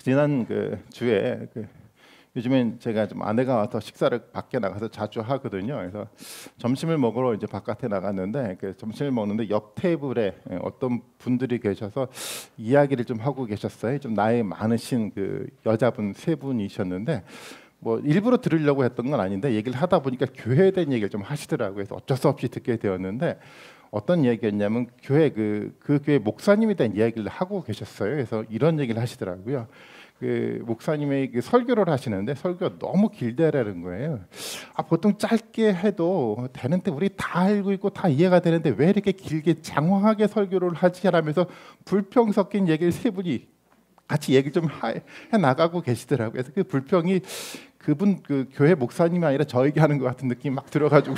지난 그 주에 요즘엔 제가 좀 아내가 와서 식사를 밖에 나가서 자주 하거든요. 그래서 점심을 먹으러 이제 바깥에 나갔는데 점심을 먹는데 옆 테이블에 어떤 분들이 계셔서 이야기를 좀 하고 계셨어요. 좀 나이 많으신 그 여자분 세 분이셨는데 뭐 일부러 들으려고 했던 건 아닌데 얘기를 하다 보니까 교회에 대한 얘기를 좀 하시더라고요. 그래서 어쩔 수 없이 듣게 되었는데 어떤 얘기였냐면 교회 그 교회 목사님에 대한 이야기를 하고 계셨어요. 그래서 이런 얘기를 하시더라고요. 그 목사님이 그 설교를 하시는데 설교가 너무 길다라는 거예요. 보통 짧게 해도 되는데 우리 다 알고 있고 다 이해가 되는데 왜 이렇게 길게 장황하게 설교를 하지? 하면서 불평 섞인 얘기를 세 분이 같이 얘기 좀 해 나가고 계시더라고요. 그래서 그 불평이 그분 그 교회 목사님이 아니라 저에게 하는 것 같은 느낌이 막 들어가지고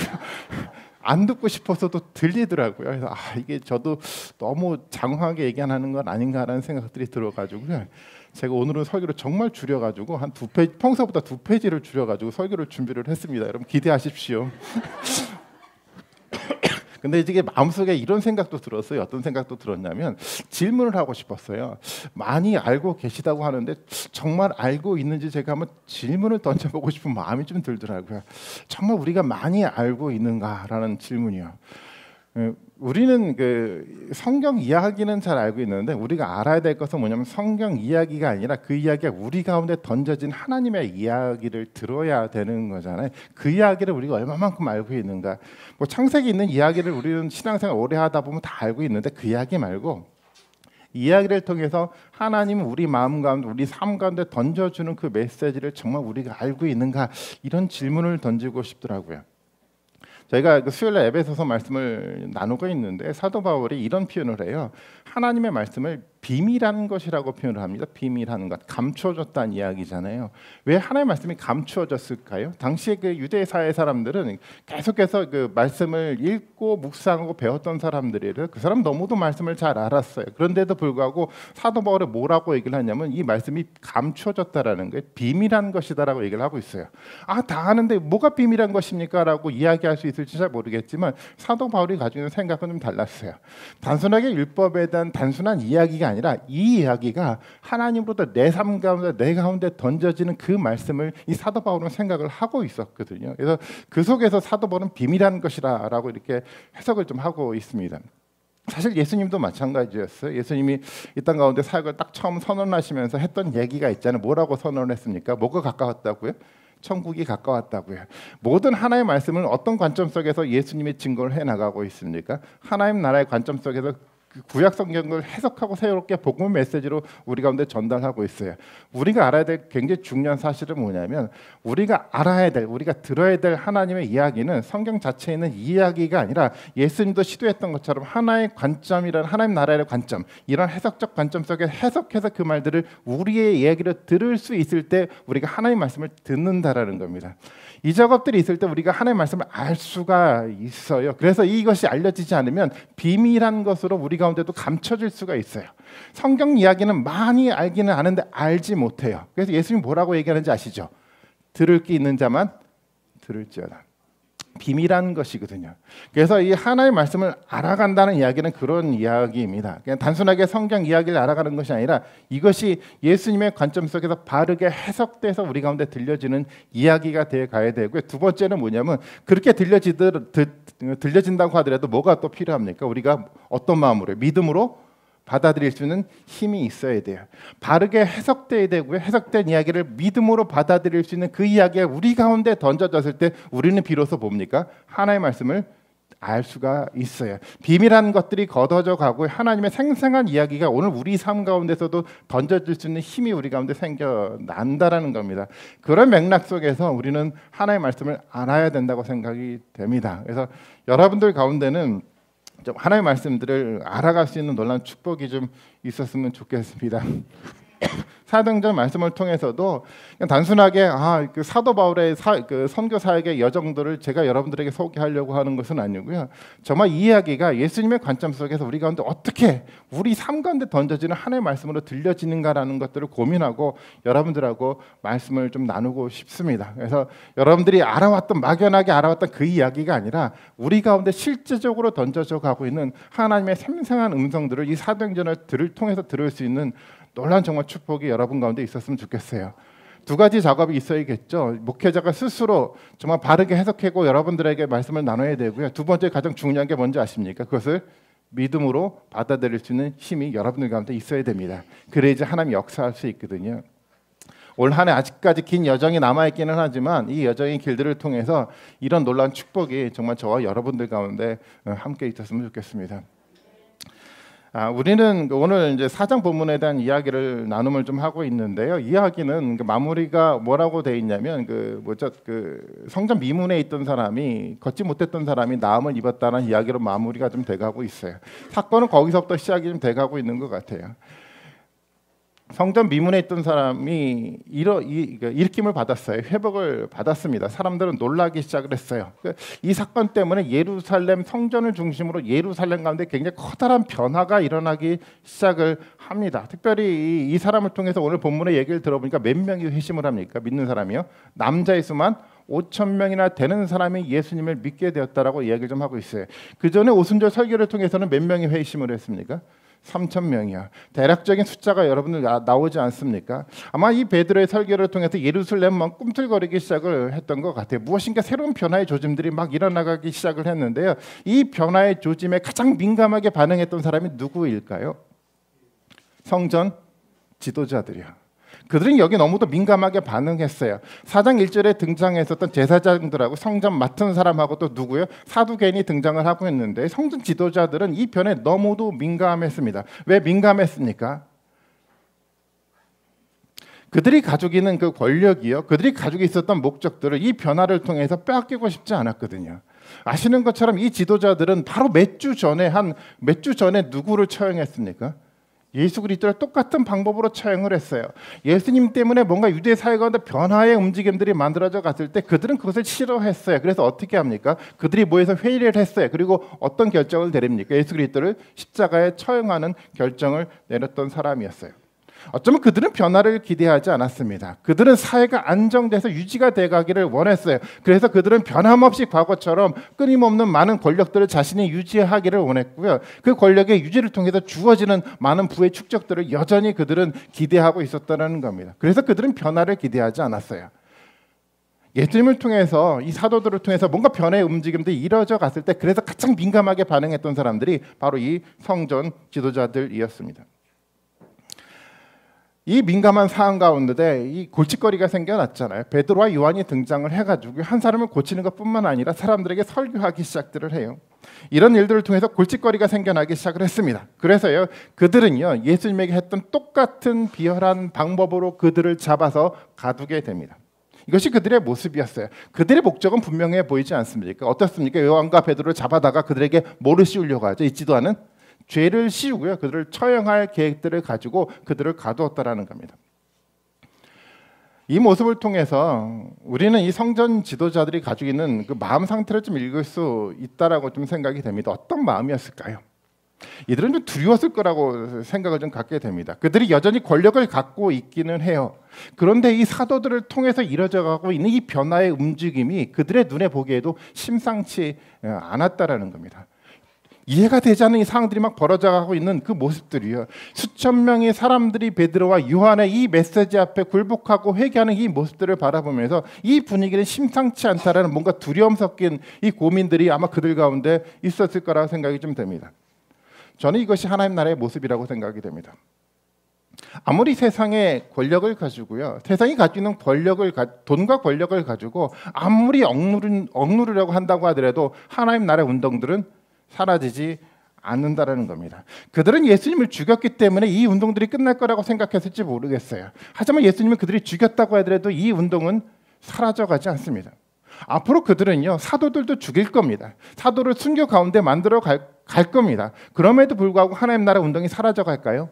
안 듣고 싶어서도 들리더라고요. 그래서 이게 저도 너무 장황하게 얘기하는 건 아닌가라는 생각들이 들어가지고요. 제가 오늘은 설교를 정말 줄여가지고 한 2페이지, 평소보다 2페이지를 줄여가지고 설교를 준비를 했습니다. 여러분 기대하십시오. 근데 이게 마음속에 이런 생각도 들었어요. 어떤 생각도 들었냐면 질문을 하고 싶었어요. 많이 알고 계시다고 하는데 정말 알고 있는지 제가 한번 질문을 던져보고 싶은 마음이 좀 들더라고요. 정말 우리가 많이 알고 있는가라는 질문이요. 우리는 그 성경 이야기는 잘 알고 있는데 우리가 알아야 될 것은 뭐냐면 성경 이야기가 아니라 그 이야기가 우리 가운데 던져진 하나님의 이야기를 들어야 되는 거잖아요. 그 이야기를 우리가 얼마만큼 알고 있는가. 뭐 창세기 있는 이야기를 우리는 신앙생활 오래 하다 보면 다 알고 있는데 그 이야기 말고 이야기를 통해서 하나님은 우리 마음 가운데 우리 삶 가운데 던져주는 그 메시지를 정말 우리가 알고 있는가, 이런 질문을 던지고 싶더라고요. 저희가 수요일에 에베소서 말씀을 나누고 있는데 사도 바울이 이런 표현을 해요. 하나님의 말씀을 비밀한 것이라고 표현을 합니다. 비밀한 것, 감추어졌다는 이야기잖아요. 왜 하나님의 말씀이 감추어졌을까요? 당시에 그 유대 사회 사람들은 계속해서 그 말씀을 읽고 묵상하고 배웠던 사람들이래요. 그 사람 너무도 말씀을 잘 알았어요. 그런데도 불구하고 사도 바울이 뭐라고 얘기를 하냐면 이 말씀이 감추어졌다라는 거예요. 비밀한 것이다라고 얘기를 하고 있어요. 다 아는데 뭐가 비밀한 것입니까? 라고 이야기할 수 있을지 잘 모르겠지만 사도 바울이 가지고 있는 생각은 좀 달랐어요. 단순하게 율법에 대한 단순한 이야기가 아니라 이 이야기가 하나님으로부터 내 삶 가운데 내 가운데 던져지는 그 말씀을 이 사도 바울은 생각을 하고 있었거든요. 그래서 그 속에서 사도 바울은 비밀한 것이라고 이렇게 해석을 좀 하고 있습니다. 사실 예수님도 마찬가지였어요. 예수님이 이 땅 가운데 사역을 딱 처음 선언하시면서 했던 얘기가 있잖아요. 뭐라고 선언을 했습니까? 뭐가 가까웠다고요? 천국이 가까웠다고요. 모든 하나님의 말씀은 어떤 관점 속에서 예수님의 증거를 해나가고 있습니까? 하나님 나라의 관점 속에서 그 구약 성경을 해석하고 새롭게 복음 메시지로 우리 가운데 전달하고 있어요. 우리가 알아야 될 굉장히 중요한 사실은 뭐냐면 우리가 알아야 될, 우리가 들어야 될 하나님의 이야기는 성경 자체에 있는 이야기가 아니라 예수님도 시도했던 것처럼 하나의 관점이라는 하나님 나라의 관점, 이런 해석적 관점 속에 해석해서 그 말들을 우리의 이야기를 들을 수 있을 때 우리가 하나님의 말씀을 듣는다라는 겁니다. 이 작업들이 있을 때 우리가 하나님의 말씀을 알 수가 있어요. 그래서 이것이 알려지지 않으면 비밀한 것으로 우리 가운데도 감춰질 수가 있어요. 성경 이야기는 많이 알기는 아는데 알지 못해요. 그래서 예수님이 뭐라고 얘기하는지 아시죠? 들을 게 있는 자만 들을지어다. 비밀한 것이거든요. 그래서 이 하나님의 말씀을 알아간다는 이야기는 그런 이야기입니다. 그냥 단순하게 성경 이야기를 알아가는 것이 아니라 이것이 예수님의 관점 속에서 바르게 해석돼서 우리 가운데 들려지는 이야기가 되어 가야 되고요. 두 번째는 뭐냐면 그렇게 들려진다고 하더라도 뭐가 또 필요합니까? 우리가 어떤 마음으로, 믿음으로 받아들일 수 있는 힘이 있어야 돼요. 바르게 해석돼야 되고요. 해석된 이야기를 믿음으로 받아들일 수 있는 그 이야기가 우리 가운데 던져졌을 때 우리는 비로소 뭡니까? 하나님의 말씀을 알 수가 있어요. 비밀한 것들이 걷어져 가고 하나님의 생생한 이야기가 오늘 우리 삶 가운데서도 던져질 수 있는 힘이 우리 가운데 생겨난다라는 겁니다. 그런 맥락 속에서 우리는 하나님의 말씀을 알아야 된다고 생각이 됩니다. 그래서 여러분들 가운데는 좀 하나님의 말씀들을 알아갈 수 있는 놀라운 축복이 좀 있었으면 좋겠습니다. 사도행전 말씀을 통해서도 그냥 단순하게 그 사도 바울의 그 선교 사역의 여정들을 제가 여러분들에게 소개하려고 하는 것은 아니고요. 정말 이 이야기가 예수님의 관점 속에서 우리 가운데 어떻게 우리 삶 가운데 던져지는 하나님의 말씀으로 들려지는가라는 것들을 고민하고 여러분들하고 말씀을 좀 나누고 싶습니다. 그래서 여러분들이 막연하게 알아왔던 그 이야기가 아니라 우리 가운데 실제적으로 던져져 가고 있는 하나님의 생생한 음성들을 이 사도행전을 통해서 들을 수 있는 놀라운 정말 축복이 여러분 가운데 있었으면 좋겠어요. 두 가지 작업이 있어야겠죠. 목회자가 스스로 정말 바르게 해석하고 여러분들에게 말씀을 나눠야 되고요. 두 번째 가장 중요한 게 뭔지 아십니까? 그것을 믿음으로 받아들일 수 있는 힘이 여러분들 가운데 있어야 됩니다. 그래야지 하나님이 역사할 수 있거든요. 올 한 해 아직까지 긴 여정이 남아있기는 하지만 이 여정의 길들을 통해서 이런 놀라운 축복이 정말 저와 여러분들 가운데 함께 있었으면 좋겠습니다. 우리는 오늘 이제 4장 본문에 대한 이야기를 나눔을 좀 하고 있는데요. 이야기는 마무리가 뭐라고 돼 있냐면 성전 미문에 있던 사람이 걷지 못했던 사람이 나음을 입었다는 이야기로 마무리가 좀 돼가고 있어요. 사건은 거기서부터 시작이 좀 돼가고 있는 것 같아요. 성전 미문에 있던 사람이 일으킴을 받았어요. 회복을 받았습니다. 사람들은 놀라기 시작을 했어요. 이 사건 때문에 예루살렘 성전을 중심으로 예루살렘 가운데 굉장히 커다란 변화가 일어나기 시작을 합니다. 특별히 이 사람을 통해서 오늘 본문의 얘기를 들어보니까 몇 명이 회심을 합니까? 믿는 사람이요. 남자의 수만 5,000명이나 되는 사람이 예수님을 믿게 되었다라고 이야기를 좀 하고 있어요. 그 전에 오순절 설교를 통해서는 몇 명이 회심을 했습니까? 3,000명이야. 대략적인 숫자가 여러분들 나오지 않습니까? 아마 이 베드로의 설교를 통해서 예루살렘만 꿈틀거리기 시작을 했던 것 같아요. 무엇인가 새로운 변화의 조짐들이 막 일어나기 시작을 했는데요. 이 변화의 조짐에 가장 민감하게 반응했던 사람이 누구일까요? 성전 지도자들이야. 그들은 여기 너무도 민감하게 반응했어요. 4장 1절에 등장했었던 제사장들하고 성전 맡은 사람하고 또 누구요? 사두개인이 등장을 하고 있는데 성전 지도자들은 이 변에 너무도 민감했습니다. 왜 민감했습니까? 그들이 가지고 있는 그 권력이요, 그들이 가지고 있었던 목적들을 이 변화를 통해서 빼앗기고 싶지 않았거든요. 아시는 것처럼 이 지도자들은 바로 몇 주 전에 누구를 처형했습니까? 예수 그리스도를 똑같은 방법으로 처형을 했어요. 예수님 때문에 뭔가 유대 사회 가운데 변화의 움직임들이 만들어져 갔을 때 그들은 그것을 싫어했어요. 그래서 어떻게 합니까? 그들이 모여서 회의를 했어요. 그리고 어떤 결정을 내립니까? 예수 그리스도를 십자가에 처형하는 결정을 내렸던 사람이었어요. 어쩌면 그들은 변화를 기대하지 않았습니다. 그들은 사회가 안정돼서 유지가 돼가기를 원했어요. 그래서 그들은 변함없이 과거처럼 끊임없는 많은 권력들을 자신이 유지하기를 원했고요. 그 권력의 유지를 통해서 주어지는 많은 부의 축적들을 여전히 그들은 기대하고 있었다는 겁니다. 그래서 그들은 변화를 기대하지 않았어요. 예수님을 통해서 이 사도들을 통해서 뭔가 변화의 움직임들이 이루어져 갔을 때 그래서 가장 민감하게 반응했던 사람들이 바로 이 성전 지도자들이었습니다. 이 민감한 상황 가운데 이 골칫거리가 생겨났잖아요. 베드로와 요한이 등장을 해가지고 한 사람을 고치는 것뿐만 아니라 사람들에게 설교하기 시작들을 해요. 이런 일들을 통해서 골칫거리가 생겨나기 시작을 했습니다. 그래서요, 그들은요 예수님에게 했던 똑같은 비열한 방법으로 그들을 잡아서 가두게 됩니다. 이것이 그들의 모습이었어요. 그들의 목적은 분명해 보이지 않습니까? 어떻습니까? 요한과 베드로를 잡아다가 그들에게 뭐를 씌우려고 하죠? 있지도 않은 죄를 씌우고요. 그들을 처형할 계획들을 가지고 그들을 가두었다라는 겁니다. 이 모습을 통해서 우리는 이 성전 지도자들이 가지고 있는 그 마음 상태를 좀 읽을 수 있다라고 좀 생각이 됩니다. 어떤 마음이었을까요? 이들은 좀 두려웠을 거라고 생각을 좀 갖게 됩니다. 그들이 여전히 권력을 갖고 있기는 해요. 그런데 이 사도들을 통해서 이루어져 가고 있는 이 변화의 움직임이 그들의 눈에 보기에도 심상치 않았다라는 겁니다. 이해가 되지 않는 이 상황들이 막 벌어져가고 있는 그 모습들이요. 수천 명의 사람들이 베드로와 요한의 이 메시지 앞에 굴복하고 회개하는 이 모습들을 바라보면서 이 분위기는 심상치 않다라는 뭔가 두려움 섞인 이 고민들이 아마 그들 가운데 있었을 거라고 생각이 좀 됩니다. 저는 이것이 하나님 나라의 모습이라고 생각이 됩니다. 아무리 세상의 권력을 가지고요, 세상이 가지고 있는 돈과 권력을 가지고 아무리 억누르려고 한다고 하더라도 하나님 나라의 운동들은 사라지지 않는다라는 겁니다. 그들은 예수님을 죽였기 때문에 이 운동들이 끝날 거라고 생각했을지 모르겠어요. 하지만 예수님을 그들이 죽였다고 하더라도 이 운동은 사라져가지 않습니다. 앞으로 그들은요 사도들도 죽일 겁니다. 사도를 순교 가운데 만들어 갈 겁니다. 그럼에도 불구하고 하나님 나라 운동이 사라져갈까요?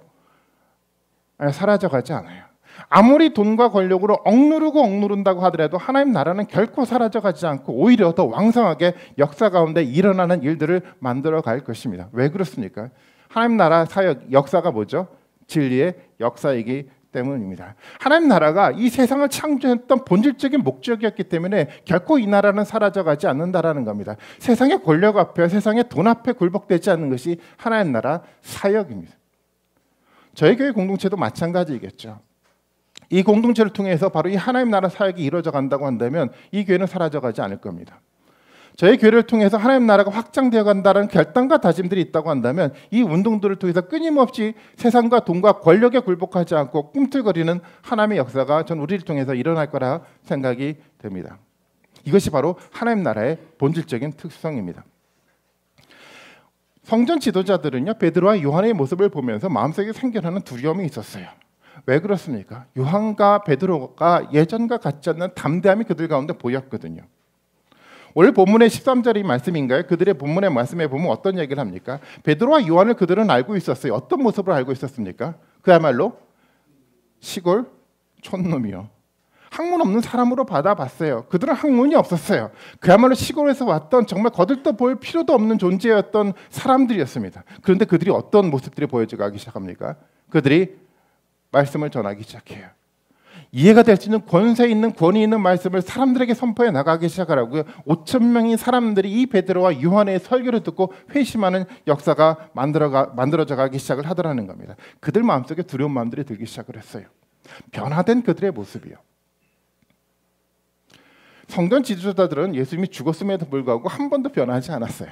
아니, 사라져가지 않아요. 아무리 돈과 권력으로 억누른다고 하더라도 하나님 나라는 결코 사라져가지 않고 오히려 더 왕성하게 역사 가운데 일어나는 일들을 만들어 갈 것입니다. 왜 그렇습니까? 하나님 나라 사역 역사가 뭐죠? 진리의 역사이기 때문입니다. 하나님 나라가 이 세상을 창조했던 본질적인 목적이었기 때문에 결코 이 나라는 사라져가지 않는다라는 겁니다. 세상의 권력 앞에, 세상의 돈 앞에 굴복되지 않는 것이 하나님 나라 사역입니다. 저희 교회 공동체도 마찬가지겠죠. 이 공동체를 통해서 바로 이 하나님 나라 사역이 이루어져 간다고 한다면 이 교회는 사라져가지 않을 겁니다. 저희 교회를 통해서 하나님 나라가 확장되어 간다는 결단과 다짐들이 있다고 한다면 이 운동들을 통해서 끊임없이 세상과 돈과 권력에 굴복하지 않고 꿈틀거리는 하나님의 역사가 전 우리를 통해서 일어날 거라 생각이 됩니다. 이것이 바로 하나님 나라의 본질적인 특성입니다. 성전 지도자들은요, 베드로와 요한의 모습을 보면서 마음속에 생겨나는 두려움이 있었어요. 왜 그렇습니까? 요한과 베드로가 예전과 같지 않는 담대함이 그들 가운데 보였거든요. 오늘 본문의 13절이 말씀인가요? 그들의 본문의 말씀에 보면 어떤 얘기를 합니까? 베드로와 요한을 그들은 알고 있었어요. 어떤 모습으로 알고 있었습니까? 그야말로 시골 촌놈이요. 학문 없는 사람으로 받아봤어요. 그들은 학문이 없었어요. 그야말로 시골에서 왔던 정말 거들떠 보일 필요도 없는 존재였던 사람들이었습니다. 그런데 그들이 어떤 모습들이 보여져가기 시작합니까? 그들이 말씀을 전하기 시작해요. 이해가 될 수 있는 권세 있는 권위 있는 말씀을 사람들에게 선포해 나가기 시작하라고요. 5천 명의 사람들이 이 베드로와 요한의 설교를 듣고 회심하는 역사가 만들어져 가기 시작을 하더라는 겁니다. 그들 마음속에 두려운 마음들이 들기 시작을 했어요. 변화된 그들의 모습이요. 성전 지도자들은 예수님이 죽었음에도 불구하고 한 번도 변하지 않았어요.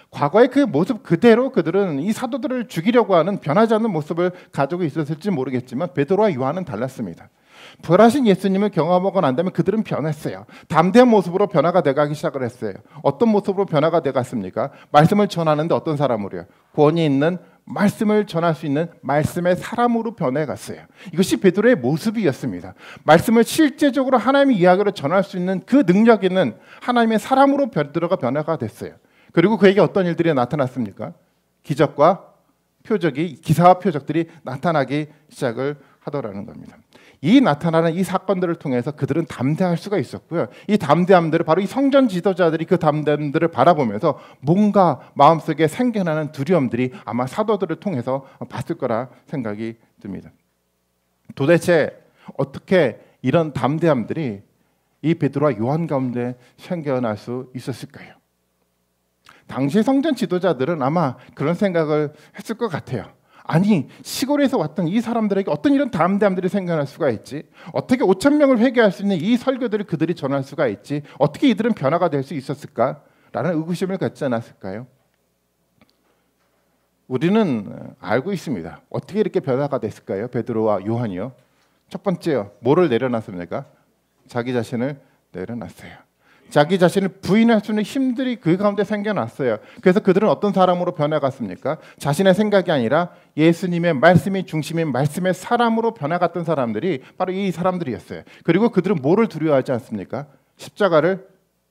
과거의 그 모습 그대로 그들은 이 사도들을 죽이려고 하는 변하지 않는 모습을 가지고 있었을지 모르겠지만 베드로와 요한은 달랐습니다. 부활하신 예수님을 경험하고 난 다음에 그들은 변했어요. 담대한 모습으로 변화가 돼가기 시작을 했어요. 어떤 모습으로 변화가 돼갔습니까? 말씀을 전하는데 어떤 사람으로요? 권위 있는 말씀을 전할 수 있는 말씀의 사람으로 변해갔어요. 이것이 베드로의 모습이었습니다. 말씀을 실제적으로 하나님의 이야기를 전할 수 있는 그 능력 있는 하나님의 사람으로 베드로가 변화가 됐어요. 그리고 그에게 어떤 일들이 나타났습니까? 기적과 표적이, 기사와 표적들이 나타나기 시작을 하더라는 겁니다. 이 나타나는 이 사건들을 통해서 그들은 담대할 수가 있었고요. 이 담대함들을 바로 이 성전 지도자들이 그 담대함들을 바라보면서 뭔가 마음속에 생겨나는 두려움들이 아마 사도들을 통해서 봤을 거라 생각이 듭니다. 도대체 어떻게 이런 담대함들이 이 베드로와 요한 가운데 생겨날 수 있었을까요? 당시 성전 지도자들은 아마 그런 생각을 했을 것 같아요. 아니, 시골에서 왔던 이 사람들에게 어떤 이런 담대함들이 생겨날 수가 있지? 어떻게 5천 명을 회개할 수 있는 이 설교들을 그들이 전할 수가 있지? 어떻게 이들은 변화가 될 수 있었을까? 라는 의구심을 갖지 않았을까요? 우리는 알고 있습니다. 어떻게 이렇게 변화가 됐을까요? 베드로와 요한이요. 첫 번째요. 뭐를 내려놨습니까? 자기 자신을 내려놨어요. 자기 자신을 부인할 수 있는 힘들이 그 가운데 생겨났어요. 그래서 그들은 어떤 사람으로 변해갔습니까? 자신의 생각이 아니라 예수님의 말씀이 중심인 말씀의 사람으로 변해갔던 사람들이 바로 이 사람들이었어요. 그리고 그들은 뭐를 두려워하지 않습니까? 십자가를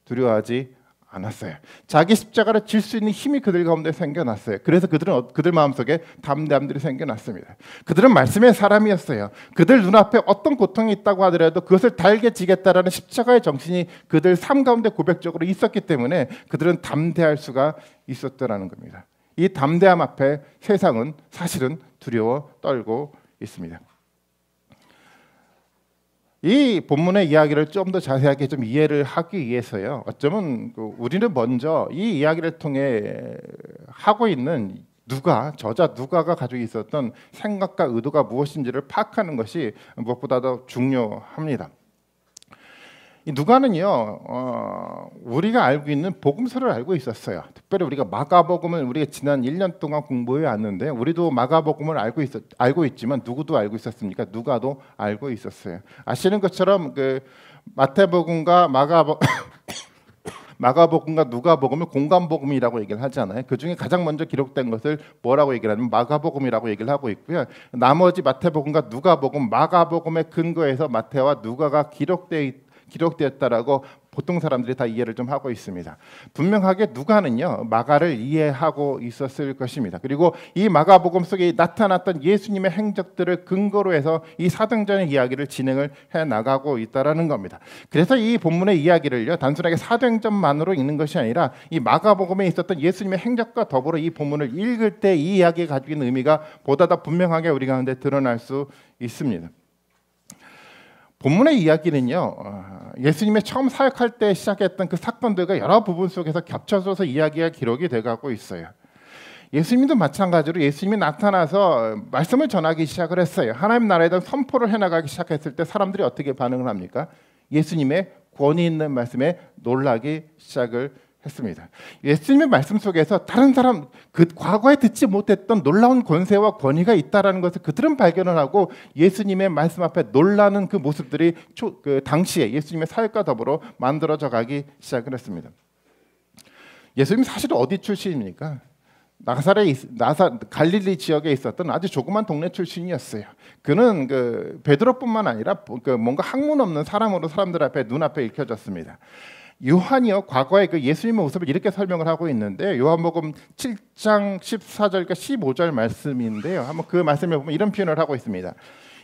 두려워하지 않았어요. 자기 십자가를 질 수 있는 힘이 그들 가운데 생겨났어요. 그래서 그들은 그들 마음속에 담대함들이 생겨났습니다. 그들은 말씀의 사람이었어요. 그들 눈앞에 어떤 고통이 있다고 하더라도 그것을 달게 지겠다라는 십자가의 정신이 그들 삶 가운데 고백적으로 있었기 때문에 그들은 담대할 수가 있었다라는 겁니다. 이 담대함 앞에 세상은 사실은 두려워 떨고 있습니다. 이 본문의 이야기를 좀 더 자세하게 좀 이해를 하기 위해서요. 어쩌면 우리는 먼저 이 이야기를 통해 하고 있는 저자 누가가 가지고 있었던 생각과 의도가 무엇인지를 파악하는 것이 무엇보다 더 중요합니다. 이 누가는요, 우리가 알고 있는 복음서를 알고 있었어요. 특별히 우리가 마가복음을 우리가 지난 1년 동안 공부해 왔는데 우리도 마가복음을 알고 있지만 누구도 알고 있었습니까? 누가도 알고 있었어요. 아시는 것처럼 그 마태복음과 마가복음과 누가복음을 공관복음이라고 얘기를 하잖아요. 그 중에 가장 먼저 기록된 것을 뭐라고 얘기를 하냐면 마가복음이라고 얘기를 하고 있고요. 나머지 마태복음과 누가복음, 마가복음의 근거에서 마태와 누가가 기록되었다라고 보통 사람들이 다 이해를 좀 하고 있습니다. 분명하게 누가는요, 마가를 이해하고 있었을 것입니다. 그리고 이 마가복음 속에 나타났던 예수님의 행적들을 근거로 해서 이 사도행전의 이야기를 진행을 해 나가고 있다라는 겁니다. 그래서 이 본문의 이야기를요, 단순하게 사도행전만으로 읽는 것이 아니라 이 마가복음에 있었던 예수님의 행적과 더불어 이 본문을 읽을 때 이 이야기가 가지고 있는 의미가 보다 더 분명하게 우리 가운데 드러날 수 있습니다. 본문의 이야기는요, 예수님의 처음 사역할 때 시작했던 그 사건들과 여러 부분 속에서 겹쳐져서 이야기가 기록이 돼가고 있어요. 예수님도 마찬가지로 예수님이 나타나서 말씀을 전하기 시작을 했어요. 하나님 나라에 대한 선포를 해나가기 시작했을 때 사람들이 어떻게 반응을 합니까? 예수님의 권위 있는 말씀에 놀라기 시작을 했습니다. 예수님의 말씀 속에서 다른 사람 그 과거에 듣지 못했던 놀라운 권세와 권위가 있다라는 것을 그들은 발견을 하고 예수님의 말씀 앞에 놀라는 그 모습들이 그 당시에 예수님의 사역과 더불어 만들어져 가기 시작을 했습니다. 예수님 사실 어디 출신입니까? 갈릴리 지역에 있었던 아주 조그만 동네 출신이었어요. 그는 그 베드로뿐만 아니라 그 뭔가 학문 없는 사람으로 사람들 앞에 눈앞에 읽혀졌습니다. 요한이요 과거에 그 예수님의 모습을 이렇게 설명을 하고 있는데 요한복음 7장 14절과 15절 말씀인데요. 한번 그 말씀을 보면 이런 표현을 하고 있습니다.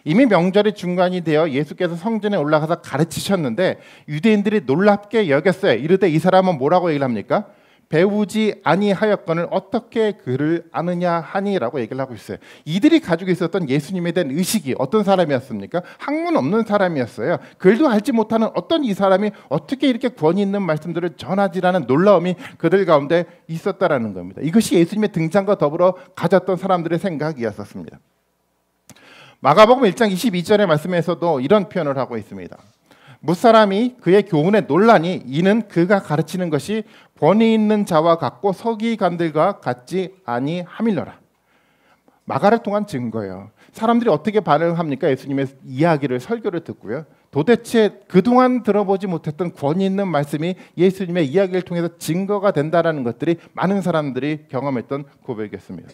이미 명절이 중간이 되어 예수께서 성전에 올라가서 가르치셨는데 유대인들이 놀랍게 여겼어요. 이르되 이 사람은 뭐라고 얘기를 합니까? 배우지 아니하였거늘 어떻게 그를 아느냐 하니라고 얘기를 하고 있어요. 이들이 가지고 있었던 예수님에 대한 의식이 어떤 사람이었습니까? 학문 없는 사람이었어요. 글도 알지 못하는 어떤 이 사람이 어떻게 이렇게 권위 있는 말씀들을 전하지라는 놀라움이 그들 가운데 있었다라는 겁니다. 이것이 예수님의 등장과 더불어 가졌던 사람들의 생각이었습니다. 마가복음 1장 22절의 말씀에서도 이런 표현을 하고 있습니다. 무사람이 그의 교훈에 놀라니 이는 그가 가르치는 것이 권위 있는 자와 같고 서기관들과 같지 아니함일러라. 마가를 통한 증거예요. 사람들이 어떻게 반응합니까? 예수님의 이야기를 설교를 듣고요. 도대체 그동안 들어보지 못했던 권위 있는 말씀이 예수님의 이야기를 통해서 증거가 된다라는 것들이 많은 사람들이 경험했던 고백이었습니다.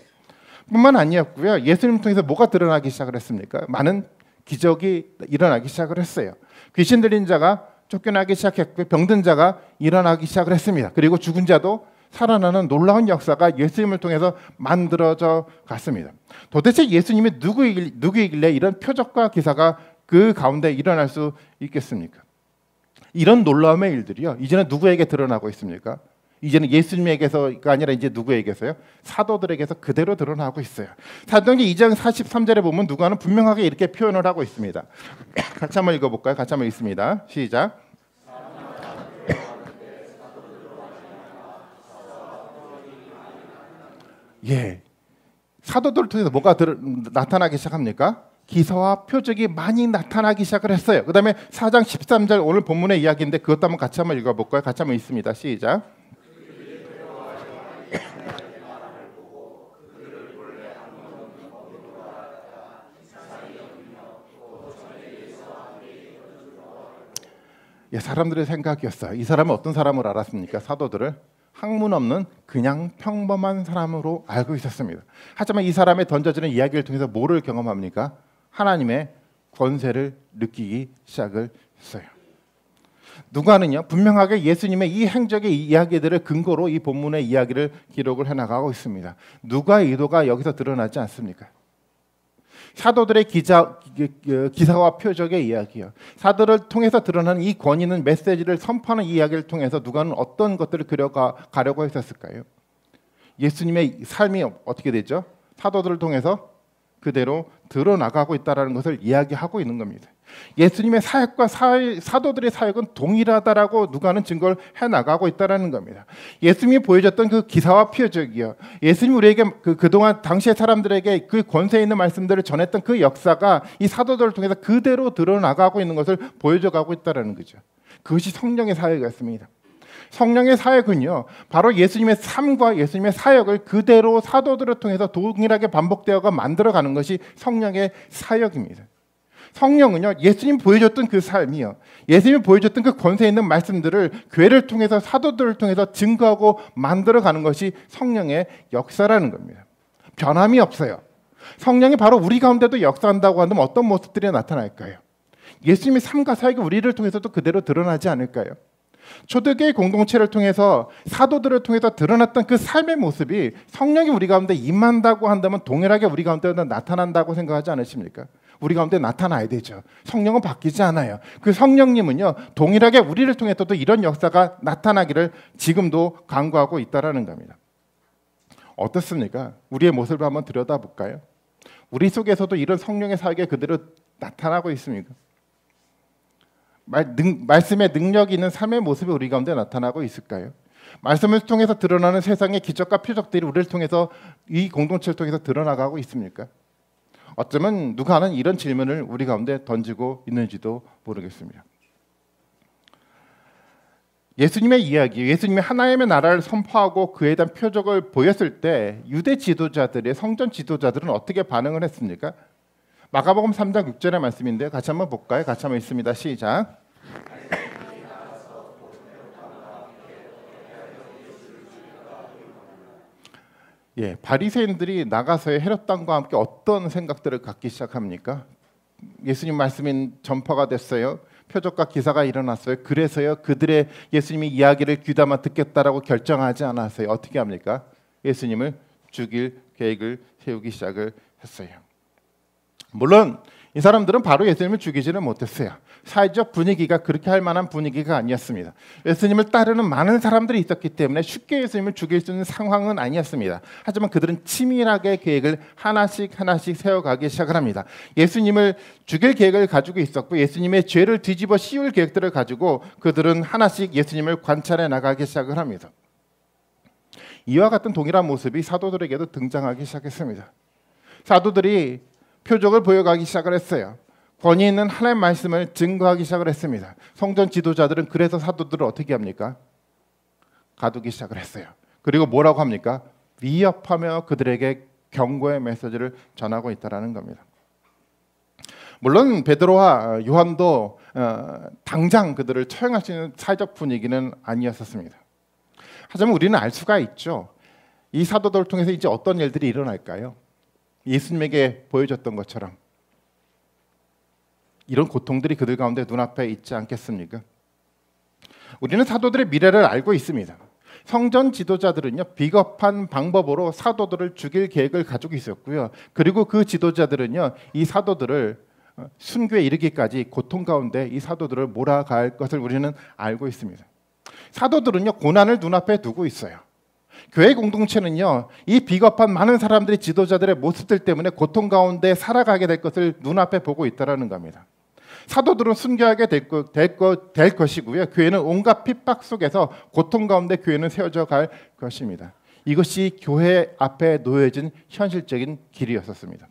뿐만 아니었고요. 예수님 통해서 뭐가 드러나기 시작을 했습니까? 많은 기적이 일어나기 시작을 했어요. 귀신 들린 자가 쫓겨나기 시작했고 병든 자가 일어나기 시작을 했습니다. 그리고 죽은 자도 살아나는 놀라운 역사가 예수님을 통해서 만들어져 갔습니다. 도대체 예수님이 누구이길래 이런 표적과 기사가 그 가운데 일어날 수 있겠습니까? 이런 놀라움의 일들이요. 이제는 누구에게 드러나고 있습니까? 이제는 예수님에게서가 아니라 이제 누구에게서요? 사도들에게서 그대로 드러나고 있어요. 사도행전 2장 43절에 보면 누가는 분명하게 이렇게 표현을 하고 있습니다. 같이 한번 읽어볼까요? 같이 한번 읽습니다. 시작. 예, 사도들을 통해서 뭐가 나타나기 시작합니까? 기사와 표적이 많이 나타나기 시작을 했어요. 그 다음에 4장 13절 오늘 본문의 이야기인데 그것도 한번 같이 한번 읽어볼까요? 같이 한번 읽습니다. 시작. 예, 사람들의 생각이었어요. 이 사람은 어떤 사람을 알았습니까? 사도들을 학문 없는 그냥 평범한 사람으로 알고 있었습니다. 하지만 이 사람의 던져지는 이야기를 통해서 뭐를 경험합니까? 하나님의 권세를 느끼기 시작을 했어요. 누가는요 분명하게 예수님의 이 행적의 이야기들을 근거로 이 본문의 이야기를 기록을 해나가고 있습니다. 누가의 의도가 여기서 드러나지 않습니까? 사도들의 기사와 표적의 이야기요. 사도를 통해서 드러나는 이 권위 있는 메시지를 선포하는 이야기를 통해서 누가는 어떤 것들을 그려가려고 했었을까요? 예수님의 삶이 어떻게 되죠? 사도들을 통해서 그대로 드러나가고 있다는 것을 이야기하고 있는 겁니다. 예수님의 사역과 사도들의 사역은 동일하다라고 누가는 증거를 해나가고 있다는 겁니다. 예수님이 보여줬던 그 기사와 표적이요. 예수님이 우리에게 그동안 당시의 사람들에게 그 권세 있는 말씀들을 전했던 그 역사가 이 사도들을 통해서 그대로 드러나가고 있는 것을 보여줘가고 있다는 거죠. 그것이 성령의 사역이었습니다. 성령의 사역은요, 바로 예수님의 삶과 예수님의 사역을 그대로 사도들을 통해서 동일하게 반복되어가 만들어가는 것이 성령의 사역입니다. 성령은요, 예수님 보여줬던 그 삶이요, 예수님이 보여줬던 그 권세 있는 말씀들을 교회를 통해서 사도들을 통해서 증거하고 만들어가는 것이 성령의 역사라는 겁니다. 변함이 없어요. 성령이 바로 우리 가운데도 역사한다고 한다면 어떤 모습들이 나타날까요? 예수님의 삶과 사역이 우리를 통해서도 그대로 드러나지 않을까요? 초대교회 공동체를 통해서 사도들을 통해서 드러났던 그 삶의 모습이 성령이 우리 가운데 임한다고 한다면 동일하게 우리 가운데도 나타난다고 생각하지 않으십니까? 우리 가운데 나타나야 되죠. 성령은 바뀌지 않아요. 그 성령님은요, 동일하게 우리를 통해서도 이런 역사가 나타나기를 지금도 간구하고 있다라는 겁니다. 어떻습니까? 우리의 모습을 한번 들여다볼까요? 우리 속에서도 이런 성령의 사역이 그대로 나타나고 있습니까? 말씀의 능력이 있는 삶의 모습이 우리 가운데 나타나고 있을까요? 말씀을 통해서 드러나는 세상의 기적과 표적들이 우리를 통해서 이 공동체를 통해서 드러나가고 있습니까? 어쩌면 누가 하는 이런 질문을 우리 가운데 던지고 있는지도 모르겠습니다. 예수님의 이야기, 예수님이 하나님의 나라를 선포하고 그에 대한 표적을 보였을 때 유대 지도자들의 성전 지도자들은 어떻게 반응을 했습니까? 마가복음 3장 6절의 말씀인데요. 같이 한번 볼까요? 같이 한번 읽습니다. 시작. 예, 바리새인들이 나가서의 헤롯 왕과 함께 어떤 생각들을 갖기 시작합니까? 예수님 말씀인 전파가 됐어요. 표적과 기사가 일어났어요. 그래서요, 그들의 예수님이 이야기를 귀담아 듣겠다라고 결정하지 않았어요. 어떻게 합니까? 예수님을 죽일 계획을 세우기 시작을 했어요. 물론 이 사람들은 바로 예수님을 죽이지는 못했어요. 사회적 분위기가 그렇게 할 만한 분위기가 아니었습니다. 예수님을 따르는 많은 사람들이 있었기 때문에 쉽게 예수님을 죽일 수 있는 상황은 아니었습니다. 하지만 그들은 치밀하게 계획을 하나씩 세워가기 시작을 합니다. 예수님을 죽일 계획을 가지고 있었고 예수님의 죄를 뒤집어 씌울 계획들을 가지고 그들은 하나씩 예수님을 관찰해 나가기 시작을 합니다. 이와 같은 동일한 모습이 사도들에게도 등장하기 시작했습니다. 사도들이 표적을 보여가기 시작을 했어요. 권위 있는 하나님의 말씀을 증거하기 시작을 했습니다. 성전 지도자들은 그래서 사도들을 어떻게 합니까? 가두기 시작을 했어요. 그리고 뭐라고 합니까? 위협하며 그들에게 경고의 메시지를 전하고 있다는 겁니다. 물론 베드로와 요한도 당장 그들을 처형할 수 있는 사회적 분위기는 아니었었습니다. 하지만 우리는 알 수가 있죠. 이 사도들을 통해서 이제 어떤 일들이 일어날까요? 예수님에게 보여줬던 것처럼 이런 고통들이 그들 가운데 눈앞에 있지 않겠습니까? 우리는 사도들의 미래를 알고 있습니다. 성전 지도자들은요, 비겁한 방법으로 사도들을 죽일 계획을 가지고 있었고요. 그리고 그 지도자들은요, 이 사도들을 순교에 이르기까지 고통 가운데 이 사도들을 몰아갈 것을 우리는 알고 있습니다. 사도들은요, 고난을 눈앞에 두고 있어요. 교회 공동체는요, 이 비겁한 많은 사람들이 지도자들의 모습들 때문에 고통 가운데 살아가게 될 것을 눈앞에 보고 있다는 겁니다. 사도들은 순교하게 될 것이고요. 교회는 온갖 핍박 속에서 고통 가운데 교회는 세워져 갈 것입니다. 이것이 교회 앞에 놓여진 현실적인 길이었었습니다.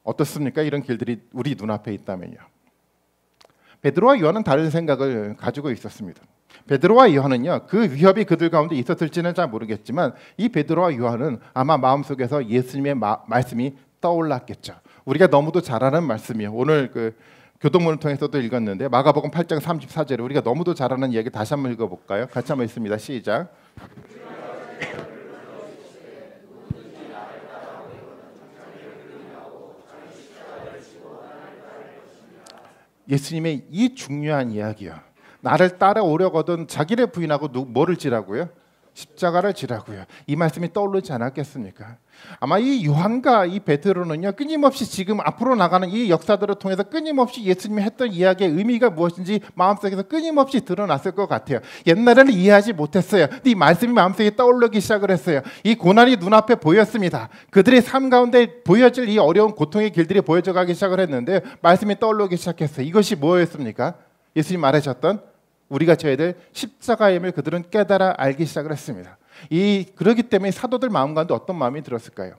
어떻습니까? 이런 길들이 우리 눈앞에 있다면요. 베드로와 요한은 다른 생각을 가지고 있었습니다. 베드로와 요한은요, 그 위협이 그들 가운데 있었을지는 잘 모르겠지만 이 베드로와 요한은 아마 마음속에서 예수님의 말씀이 떠올랐겠죠. 우리가 너무도 잘 아는 말씀이에요. 오늘 그 교동문을 통해서도 읽었는데 마가복음 8장 34절에 우리가 너무도 잘 아는 이야기 다시 한번 읽어볼까요? 같이 한번 읽습니다. 시작. 예수님의 이 중요한 이야기요. 나를 따라오려거든 자기를 부인하고 뭐를 지라고요? 십자가를 지라고요. 이 말씀이 떠오르지 않았겠습니까? 아마 이 요한과 이 베드로는요, 끊임없이 지금 앞으로 나가는 이 역사들을 통해서 끊임없이 예수님이 했던 이야기의 의미가 무엇인지 마음속에서 끊임없이 드러났을 것 같아요. 옛날에는 이해하지 못했어요. 근데 이 말씀이 마음속에 떠오르기 시작을 했어요. 이 고난이 눈앞에 보였습니다. 그들의 삶 가운데 보여질 이 어려운 고통의 길들이 보여져 가기 시작을 했는데 말씀이 떠오르기 시작했어요. 이것이 뭐였습니까? 예수님 말하셨던 우리가 져야 될 십자가임을 그들은 깨달아 알기 시작을 했습니다. 그러기 때문에 사도들 마음 가운데 어떤 마음이 들었을까요?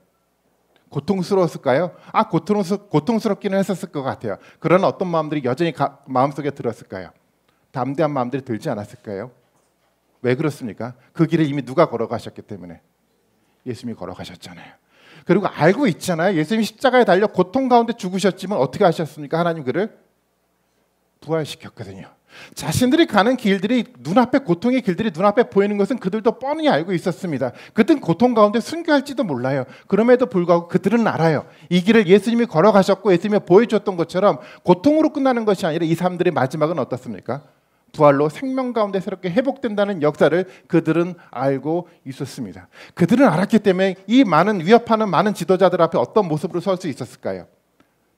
고통스러웠을까요? 고통스럽기는 했었을 것 같아요. 그러나 어떤 마음들이 여전히 마음속에 들었을까요? 담대한 마음들이 들지 않았을까요? 왜 그렇습니까? 그 길을 이미 누가 걸어가셨기 때문에 예수님이 걸어가셨잖아요. 그리고 알고 있잖아요. 예수님이 십자가에 달려 고통 가운데 죽으셨지만 어떻게 하셨습니까? 하나님 그를 부활시켰거든요. 자신들이 가는 길들이 눈앞에 고통의 길들이 눈앞에 보이는 것은 그들도 뻔히 알고 있었습니다. 그들은 고통 가운데 순교할지도 몰라요. 그럼에도 불구하고 그들은 알아요. 이 길을 예수님이 걸어가셨고 예수님이 보여줬던 것처럼 고통으로 끝나는 것이 아니라 이 사람들의 마지막은 어떻습니까? 부활로 생명 가운데 새롭게 회복된다는 역사를 그들은 알고 있었습니다. 그들은 알았기 때문에 이 위협하는 많은 지도자들 앞에 어떤 모습으로 설 수 있었을까요?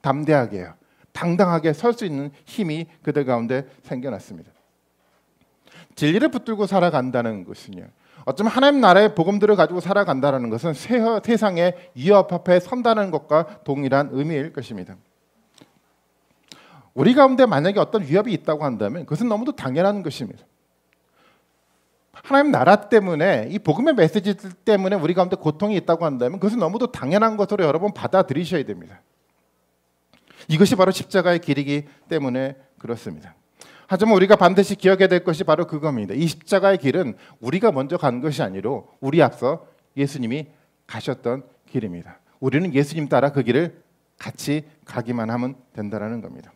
담대하게요. 당당하게 설 수 있는 힘이 그들 가운데 생겨났습니다. 진리를 붙들고 살아간다는 것은요, 어쩌면 하나님 나라의 복음들을 가지고 살아간다는 것은 세상의 위협 앞에 선다는 것과 동일한 의미일 것입니다. 우리 가운데 만약에 어떤 위협이 있다고 한다면 그것은 너무도 당연한 것입니다. 하나님 나라 때문에 이 복음의 메시지 때문에 우리 가운데 고통이 있다고 한다면 그것은 너무도 당연한 것으로 여러분 받아들이셔야 됩니다. 이것이 바로 십자가의 길이기 때문에 그렇습니다. 하지만 우리가 반드시 기억해야 될 것이 바로 그겁니다. 이 십자가의 길은 우리가 먼저 간 것이 아니로 우리 앞서 예수님이 가셨던 길입니다. 우리는 예수님 따라 그 길을 같이 가기만 하면 된다는 겁니다.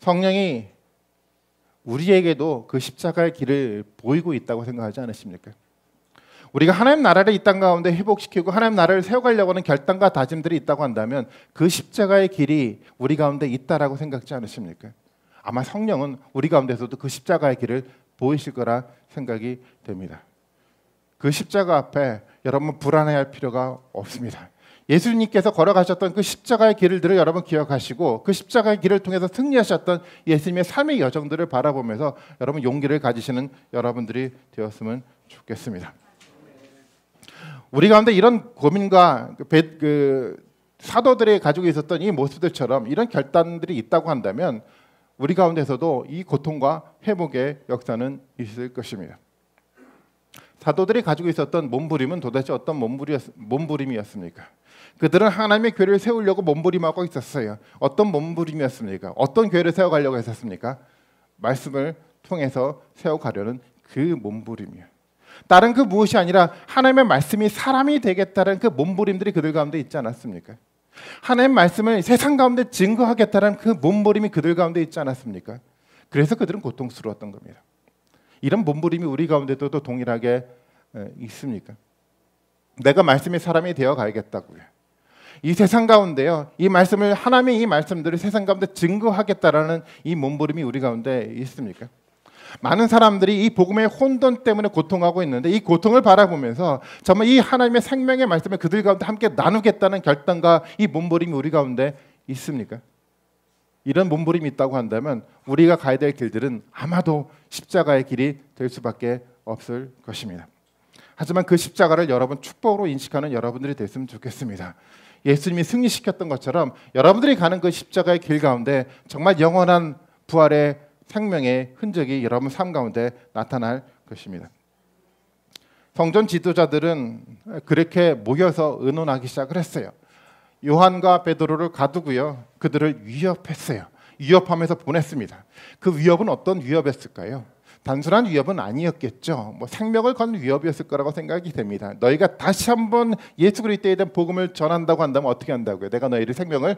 성령이 우리에게도 그 십자가의 길을 보이고 있다고 생각하지 않으십니까? 우리가 하나님 나라를 이 땅 가운데 회복시키고 하나님 나라를 세워가려고 하는 결단과 다짐들이 있다고 한다면 그 십자가의 길이 우리 가운데 있다라고 생각지 않으십니까? 아마 성령은 우리 가운데서도 그 십자가의 길을 보이실 거라 생각이 됩니다. 그 십자가 앞에 여러분 불안해할 필요가 없습니다. 예수님께서 걸어가셨던 그 십자가의 길들을 여러분 기억하시고 그 십자가의 길을 통해서 승리하셨던 예수님의 삶의 여정들을 바라보면서 여러분 용기를 가지시는 여러분들이 되었으면 좋겠습니다. 우리 가운데 이런 고민과 사도들이 가지고 있었던 이 모습들처럼 이런 결단들이 있다고 한다면 우리 가운데서도 이 고통과 회복의 역사는 있을 것입니다. 사도들이 가지고 있었던 몸부림은 도대체 어떤 몸부림이었습니까? 그들은 하나님의 교회를 세우려고 몸부림하고 있었어요. 어떤 몸부림이었습니까? 어떤 교회를 세워가려고 했었습니까? 말씀을 통해서 세워가려는 그 몸부림이요. 다른 그 무엇이 아니라 하나님의 말씀이 사람이 되겠다는 그 몸부림들이 그들 가운데 있지 않았습니까? 하나님의 말씀을 세상 가운데 증거하겠다는 그 몸부림이 그들 가운데 있지 않았습니까? 그래서 그들은 고통스러웠던 겁니다. 이런 몸부림이 우리 가운데도 동일하게 있습니까? 내가 말씀의 사람이 되어 가야겠다고요. 이 세상 가운데요, 이 말씀을 하나님의 이 말씀들을 세상 가운데 증거하겠다라는 이 몸부림이 우리 가운데 있습니까? 많은 사람들이 이 복음의 혼돈 때문에 고통하고 있는데 이 고통을 바라보면서 정말 이 하나님의 생명의 말씀을 그들 가운데 함께 나누겠다는 결단과 이 몸부림이 우리 가운데 있습니까? 이런 몸부림이 있다고 한다면 우리가 가야 될 길들은 아마도 십자가의 길이 될 수밖에 없을 것입니다. 하지만 그 십자가를 여러분 축복으로 인식하는 여러분들이 됐으면 좋겠습니다. 예수님이 승리시켰던 것처럼 여러분들이 가는 그 십자가의 길 가운데 정말 영원한 부활의 생명의 흔적이 여러분 삶 가운데 나타날 것입니다. 성전 지도자들은 그렇게 모여서 의논하기 시작을 했어요. 요한과 베드로를 가두고요, 그들을 위협했어요. 위협하면서 보냈습니다. 그 위협은 어떤 위협이었을까요? 단순한 위협은 아니었겠죠. 생명을 거는 위협이었을 거라고 생각이 됩니다. 너희가 다시 한번 예수 그리스도에 대한 복음을 전한다고 한다면 어떻게 한다고요? 내가 너희를 생명을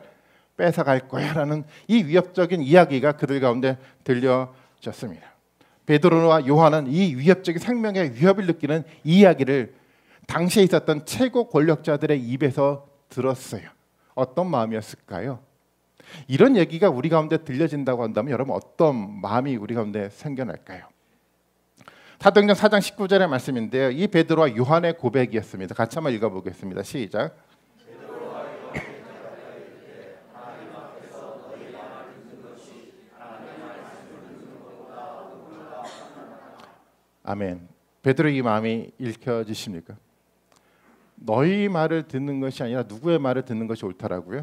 뺏어갈 거야라는 이 위협적인 이야기가 그들 가운데 들려졌습니다. 베드로와 요한은 이 위협적인 생명의 위협을 느끼는 이야기를 당시에 있었던 최고 권력자들의 입에서 들었어요. 어떤 마음이었을까요? 이런 얘기가 우리 가운데 들려진다고 한다면 여러분 어떤 마음이 우리 가운데 생겨날까요? 사도행전 4장 19절의 말씀인데요. 이 베드로와 요한의 고백이었습니다. 같이 한번 읽어보겠습니다. 시작. 아멘. 베드로의 이 마음이 읽혀지십니까? 너희 말을 듣는 것이 아니라 누구의 말을 듣는 것이 옳다라고요?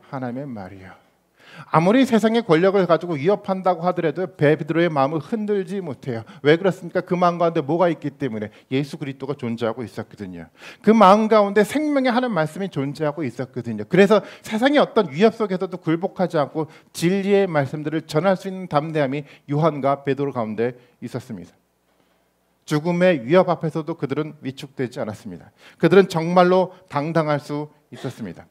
하나님의 말이요. 아무리 세상의 권력을 가지고 위협한다고 하더라도 베드로의 마음을 흔들지 못해요. 왜 그렇습니까? 그 마음 가운데 뭐가 있기 때문에 예수 그리스도가 존재하고 있었거든요. 그 마음 가운데 생명의 하는 말씀이 존재하고 있었거든요. 그래서 세상의 어떤 위협 속에서도 굴복하지 않고 진리의 말씀들을 전할 수 있는 담대함이 요한과 베드로 가운데 있었습니다. 죽음의 위협 앞에서도 그들은 위축되지 않았습니다. 그들은 정말로 당당할 수 있었습니다.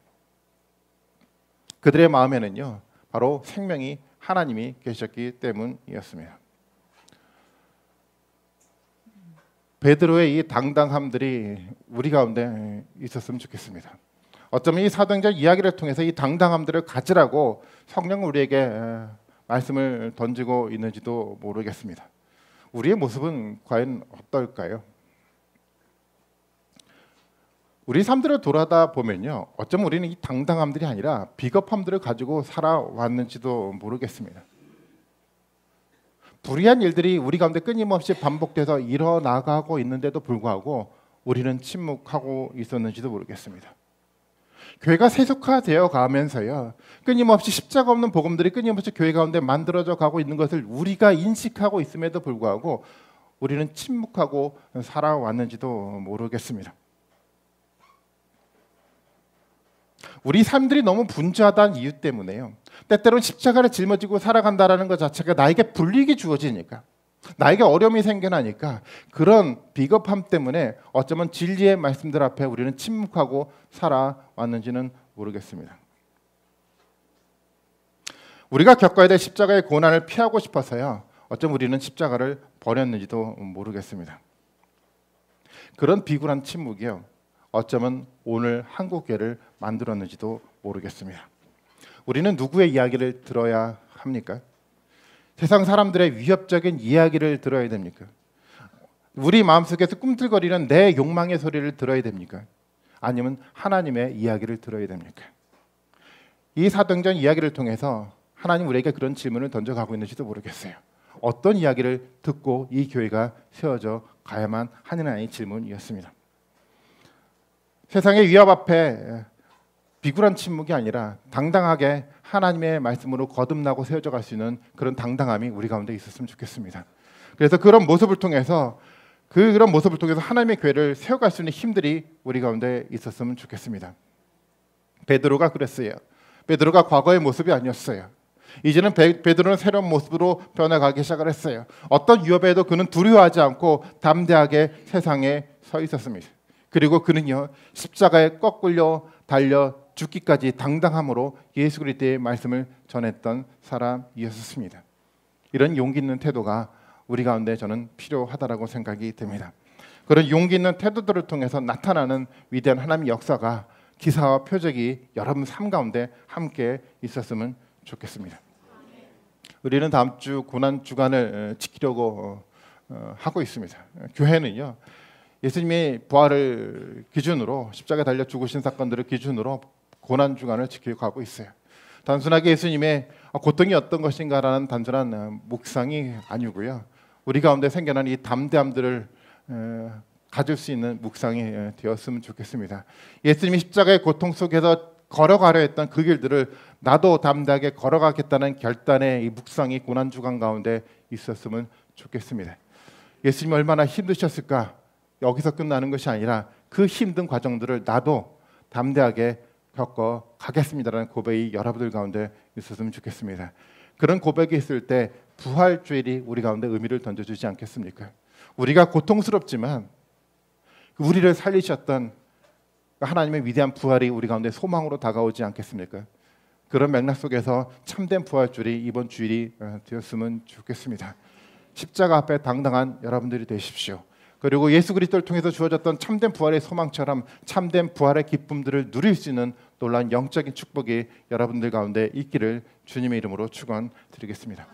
그들의 마음에는요, 바로 생명이 하나님이 계셨기 때문이었습니다. 베드로의 이 당당함들이 우리 가운데 있었으면 좋겠습니다. 어쩌면 이 사도행전 이야기를 통해서 이 당당함들을 가지라고 성령은 우리에게 말씀을 던지고 있는지도 모르겠습니다. 우리의 모습은 과연 어떨까요? 우리 삶들을 돌아다 보면요, 어쩌면 우리는 이 당당함들이 아니라 비겁함들을 가지고 살아왔는지도 모르겠습니다. 불의한 일들이 우리 가운데 끊임없이 반복돼서 일어나가고 있는데도 불구하고 우리는 침묵하고 있었는지도 모르겠습니다. 교회가 세속화되어 가면서요, 끊임없이 십자가 없는 복음들이 끊임없이 교회 가운데 만들어져 가고 있는 것을 우리가 인식하고 있음에도 불구하고 우리는 침묵하고 살아왔는지도 모르겠습니다. 우리 삶들이 너무 분주하다는 이유 때문에요, 때때로는 십자가를 짊어지고 살아간다는 것 자체가 나에게 불이익이 주어지니까, 나에게 어려움이 생겨나니까 그런 비겁함 때문에 어쩌면 진리의 말씀들 앞에 우리는 침묵하고 살아왔는지는 모르겠습니다. 우리가 겪어야 될 십자가의 고난을 피하고 싶어서요, 어쩌면 우리는 십자가를 버렸는지도 모르겠습니다. 그런 비굴한 침묵이요, 어쩌면 오늘 한국교회를 만들었는지도 모르겠습니다. 우리는 누구의 이야기를 들어야 합니까? 세상 사람들의 위협적인 이야기를 들어야 됩니까? 우리 마음속에서 꿈틀거리는 내 욕망의 소리를 들어야 됩니까? 아니면 하나님의 이야기를 들어야 됩니까? 이 사도행전 이야기를 통해서 하나님 우리에게 그런 질문을 던져가고 있는지도 모르겠어요. 어떤 이야기를 듣고 이 교회가 세워져 가야만 하느냐의 질문이었습니다. 세상의 위협 앞에 비굴한 침묵이 아니라 당당하게 하나님의 말씀으로 거듭나고 세워져 갈 수 있는 그런 당당함이 우리 가운데 있었으면 좋겠습니다. 그래서 그런 모습을 통해서 하나님의 교회를 세워갈 수 있는 힘들이 우리 가운데 있었으면 좋겠습니다. 베드로가 그랬어요. 베드로가 과거의 모습이 아니었어요. 이제는 베드로는 새로운 모습으로 변해가기 시작을 했어요. 어떤 위협에도 그는 두려워하지 않고 담대하게 세상에 서 있었습니다. 그리고 그는요, 십자가에 거꾸려 달려 죽기까지 당당함으로 예수 그리스도의 말씀을 전했던 사람이었습니다. 이런 용기 있는 태도가 우리 가운데 저는 필요하다라고 생각이 됩니다. 그런 용기 있는 태도들을 통해서 나타나는 위대한 하나님의 역사가, 기사와 표적이 여러분 삶 가운데 함께 있었으면 좋겠습니다. 우리는 다음 주 고난 주간을 지키려고 하고 있습니다. 교회는요, 예수님의 부활을 기준으로, 십자가에 달려 죽으신 사건들을 기준으로 고난 주간을 지키고 가고 있어요. 단순하게 예수님의 고통이 어떤 것인가라는 단순한 묵상이 아니고요, 우리 가운데 생겨난 이 담대함들을 가질 수 있는 묵상이 되었으면 좋겠습니다. 예수님이 십자가의 고통 속에서 걸어가려 했던 그 길들을 나도 담대하게 걸어가겠다는 결단의 이 묵상이 고난 주간 가운데 있었으면 좋겠습니다. 예수님이 얼마나 힘드셨을까? 여기서 끝나는 것이 아니라 그 힘든 과정들을 나도 담대하게 겪어 가겠습니다라는 고백이 여러분들 가운데 있었으면 좋겠습니다. 그런 고백이 있을 때 부활주일이 우리 가운데 의미를 던져주지 않겠습니까? 우리가 고통스럽지만 우리를 살리셨던 하나님의 위대한 부활이 우리 가운데 소망으로 다가오지 않겠습니까? 그런 맥락 속에서 참된 부활주일이 이번 주일이 되었으면 좋겠습니다. 십자가 앞에 당당한 여러분들이 되십시오. 그리고 예수 그리스도를 통해서 주어졌던 참된 부활의 소망처럼 참된 부활의 기쁨들을 누릴 수 있는 놀라운 영적인 축복이 여러분들 가운데 있기를 주님의 이름으로 축원드리겠습니다.